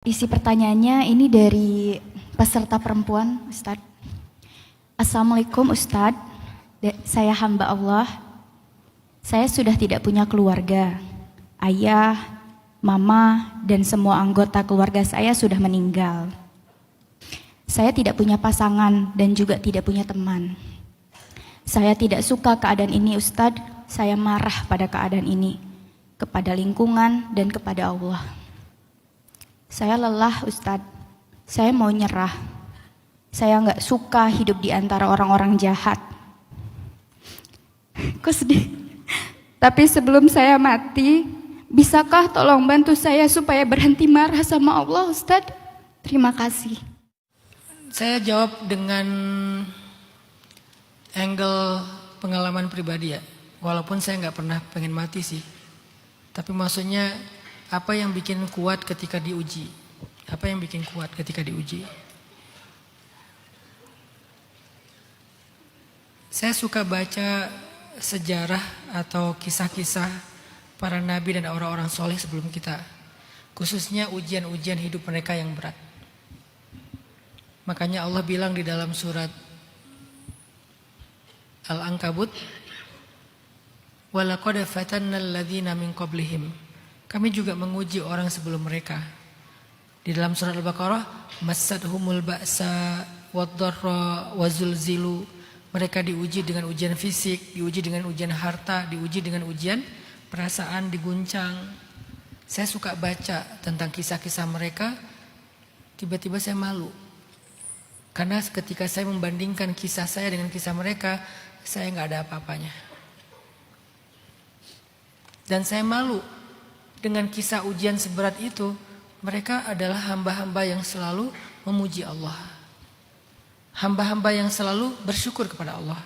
Isi pertanyaannya ini dari peserta perempuan, Ustadz. Assalamualaikum Ustadz, saya hamba Allah. Saya sudah tidak punya keluarga. Ayah, mama, dan semua anggota keluarga saya sudah meninggal. Saya tidak punya pasangan dan juga tidak punya teman. Saya tidak suka keadaan ini Ustadz. Saya marah pada keadaan ini, kepada lingkungan dan kepada Allah. Saya lelah Ustadz, saya mau nyerah. Saya nggak suka hidup di antara orang-orang jahat. Kok sedih? Tapi sebelum saya mati, bisakah tolong bantu saya supaya berhenti marah sama Allah Ustadz? Terima kasih. Saya jawab dengan angle pengalaman pribadi ya. Walaupun saya nggak pernah pengen mati sih. Tapi maksudnya apa yang bikin kuat ketika diuji? Apa yang bikin kuat ketika diuji? Saya suka baca sejarah atau kisah-kisah para nabi dan orang-orang soleh sebelum kita. Khususnya ujian-ujian hidup mereka yang berat. Makanya Allah bilang di dalam surat Al-Ankabut, "Walaqad fatannal ladzina min qablihim." Kami juga menguji orang sebelum mereka. Di dalam surat Al-Baqarah, "Massadhumul ba'sa wad-dharra wazulzilu." Mereka diuji dengan ujian fisik, diuji dengan ujian harta, diuji dengan ujian perasaan, diguncang. Saya suka baca tentang kisah-kisah mereka, tiba-tiba saya malu. Karena ketika saya membandingkan kisah saya dengan kisah mereka, saya nggak ada apa-apanya. Dan saya malu dengan kisah ujian seberat itu. Mereka adalah hamba-hamba yang selalu memuji Allah. Hamba-hamba yang selalu bersyukur kepada Allah.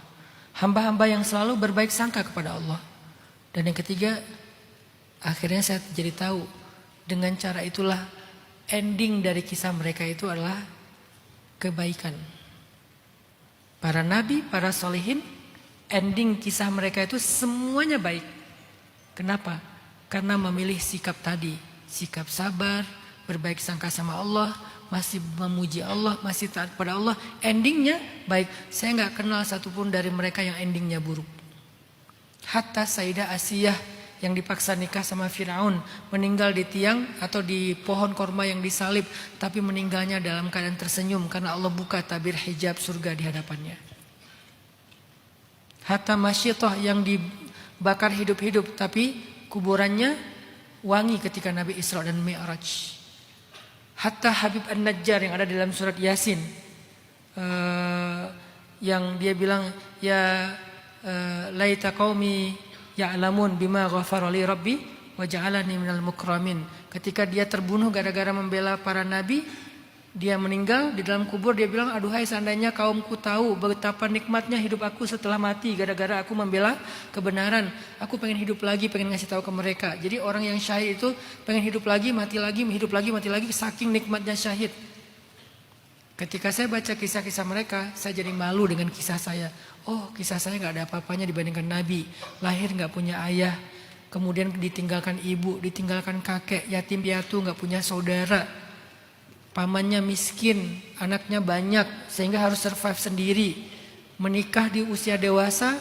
Hamba-hamba yang selalu berbaik sangka kepada Allah. Dan yang ketiga, akhirnya saya jadi tahu dengan cara itulah ending dari kisah mereka itu adalah kebaikan. Para nabi, para solehin, ending kisah mereka itu semuanya baik. Kenapa? Karena memilih sikap tadi, sikap sabar, berbaik sangka sama Allah, masih memuji Allah, masih taat pada Allah, endingnya baik. Saya nggak kenal satupun dari mereka yang endingnya buruk. Hatta Sayyidah Asiyah yang dipaksa nikah sama Firaun, meninggal di tiang atau di pohon korma yang disalib, tapi meninggalnya dalam keadaan tersenyum karena Allah buka tabir hijab surga di hadapannya. Hatta Masyitah yang dibakar hidup-hidup, tapi kuburannya wangi ketika Nabi Isra dan Mi'raj. Hatta Habib An-Najjar yang ada dalam surat Yasin, yang dia bilang, ya laita qaumi ya'lamun bima ghafara li rabbi wa ja'alani minal mukramin. Ketika dia terbunuh gara-gara membela para nabi, dia meninggal di dalam kubur, dia bilang, aduhai seandainya kaumku tahu betapa nikmatnya hidup aku setelah mati gara-gara aku membela kebenaran. Aku pengen hidup lagi, pengen ngasih tahu ke mereka. Jadi orang yang syahid itu pengen hidup lagi, mati lagi, hidup lagi, mati lagi, saking nikmatnya syahid. Ketika saya baca kisah-kisah mereka, saya jadi malu dengan kisah saya. Oh, kisah saya gak ada apa-apanya dibandingkan Nabi. Lahir gak punya ayah, kemudian ditinggalkan ibu, ditinggalkan kakek, yatim piatu, gak punya saudara. Pamannya miskin, anaknya banyak sehingga harus survive sendiri. Menikah di usia dewasa,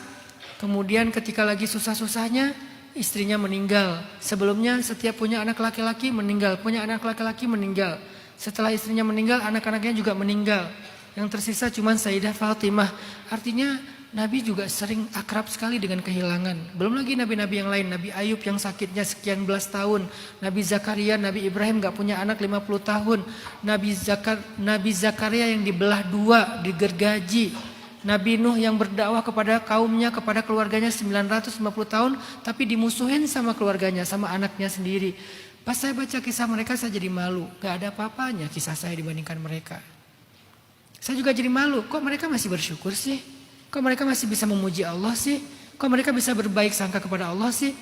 kemudian ketika lagi susah-susahnya istrinya meninggal. Sebelumnya setiap punya anak laki-laki meninggal, punya anak laki-laki meninggal. Setelah istrinya meninggal, anak-anaknya juga meninggal. Yang tersisa cuma Sayyidah Fatimah. Artinya Nabi juga sering akrab sekali dengan kehilangan. Belum lagi nabi-nabi yang lain. Nabi Ayub yang sakitnya sekian belas tahun. Nabi Zakaria, Nabi Ibrahim gak punya anak 50 tahun. Nabi Zakaria yang dibelah dua, digergaji. Nabi Nuh yang berdakwah kepada kaumnya, kepada keluarganya 950 tahun. Tapi dimusuhin sama keluarganya, sama anaknya sendiri. Pas saya baca kisah mereka saya jadi malu. Gak ada apa-apanya kisah saya dibandingkan mereka. Saya juga jadi malu. Kok mereka masih bersyukur sih? Kok mereka masih bisa memuji Allah sih? Kok mereka bisa berbaik sangka kepada Allah sih?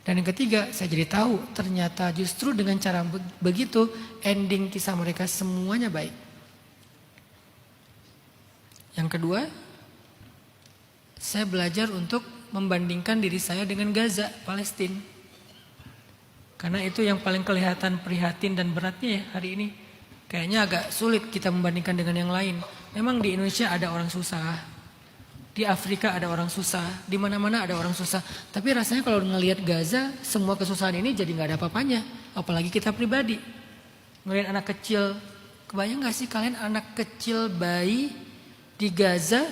Dan yang ketiga, saya jadi tahu ternyata justru dengan cara begitu ending kisah mereka semuanya baik. Yang kedua, saya belajar untuk membandingkan diri saya dengan Gaza, Palestina. Karena itu yang paling kelihatan prihatin dan beratnya ya hari ini. Kayaknya agak sulit kita membandingkan dengan yang lain. Memang di Indonesia ada orang susah. Di Afrika ada orang susah. Di mana-mana ada orang susah. Tapi rasanya kalau ngelihat Gaza, semua kesusahan ini jadi nggak ada apa-apanya. Apalagi kita pribadi. Ngelihat anak kecil. Kebayang nggak sih kalian anak kecil bayi di Gaza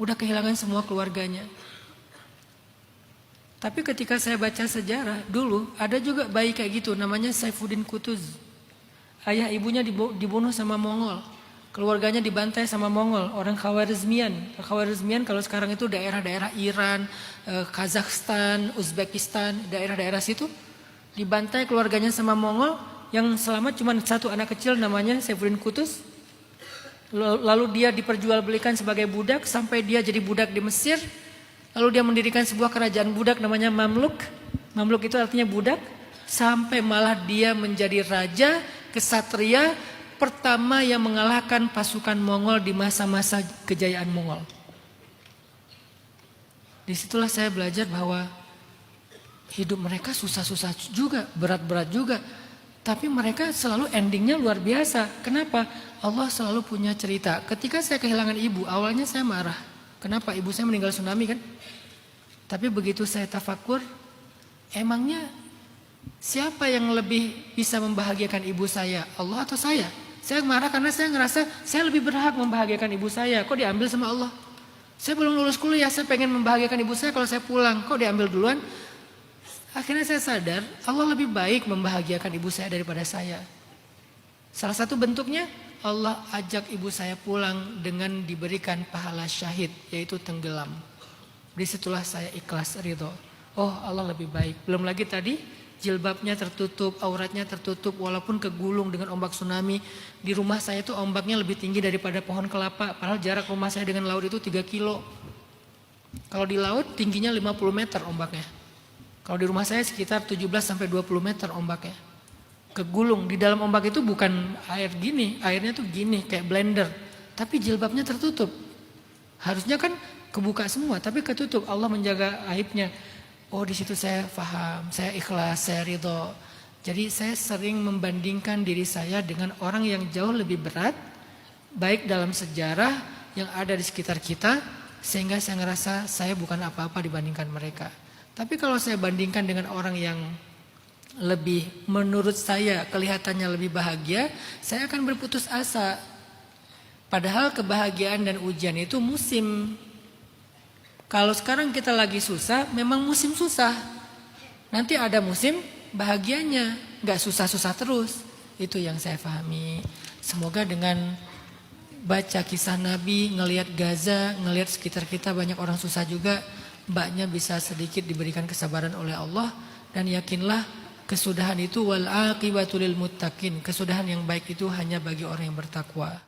udah kehilangan semua keluarganya. Tapi ketika saya baca sejarah dulu ada juga bayi kayak gitu namanya Saifuddin Qutuz. Ayah ibunya dibunuh sama Mongol. Keluarganya dibantai sama Mongol, orang Khawarizmian. Khawarizmian kalau sekarang itu daerah-daerah Iran, Kazakhstan, Uzbekistan, daerah-daerah situ dibantai keluarganya sama Mongol. Yang selamat cuma satu anak kecil namanya Saifuddin Qutuz. Lalu dia diperjualbelikan sebagai budak sampai dia jadi budak di Mesir. Lalu dia mendirikan sebuah kerajaan budak namanya Mamluk. Mamluk itu artinya budak. Sampai malah dia menjadi raja kesatria pertama yang mengalahkan pasukan Mongol di masa-masa kejayaan Mongol. Disitulah saya belajar bahwa hidup mereka susah-susah juga, berat-berat juga. Tapi mereka selalu endingnya luar biasa. Kenapa? Allah selalu punya cerita. Ketika saya kehilangan ibu, awalnya saya marah. Kenapa? Ibu saya meninggal tsunami kan? Tapi begitu saya tafakur, emangnya siapa yang lebih bisa membahagiakan ibu saya? Allah atau saya? Saya marah karena saya ngerasa saya lebih berhak membahagiakan ibu saya. Kok diambil sama Allah? Saya belum lulus kuliah, saya pengen membahagiakan ibu saya kalau saya pulang. Kok diambil duluan? Akhirnya saya sadar Allah lebih baik membahagiakan ibu saya daripada saya. Salah satu bentuknya Allah ajak ibu saya pulang dengan diberikan pahala syahid, yaitu tenggelam. Disitulah saya ikhlas ridho. Oh Allah lebih baik. Belum lagi tadi jilbabnya tertutup, auratnya tertutup walaupun kegulung dengan ombak tsunami. Di rumah saya itu ombaknya lebih tinggi daripada pohon kelapa. Padahal jarak rumah saya dengan laut itu 3 kilo. Kalau di laut tingginya 50 meter ombaknya. Kalau di rumah saya sekitar 17 sampai 20 meter ombaknya. Kegulung, di dalam ombak itu bukan air gini, airnya tuh gini kayak blender. Tapi jilbabnya tertutup. Harusnya kan kebuka semua, tapi ketutup. Allah menjaga aibnya. Oh di situ saya paham, saya ikhlas, saya ridho. Jadi saya sering membandingkan diri saya dengan orang yang jauh lebih berat, baik dalam sejarah yang ada di sekitar kita, sehingga saya ngerasa saya bukan apa-apa dibandingkan mereka. Tapi kalau saya bandingkan dengan orang yang lebih menurut saya kelihatannya lebih bahagia, saya akan berputus asa. Padahal kebahagiaan dan ujian itu musim. Kalau sekarang kita lagi susah, memang musim susah. Nanti ada musim bahagianya, gak susah-susah terus. Itu yang saya pahami. Semoga dengan baca kisah Nabi, ngelihat Gaza, ngelihat sekitar kita banyak orang susah juga, mbaknya bisa sedikit diberikan kesabaran oleh Allah. Dan yakinlah kesudahan itu wal aqibatu lil muttaqin. Kesudahan yang baik itu hanya bagi orang yang bertakwa.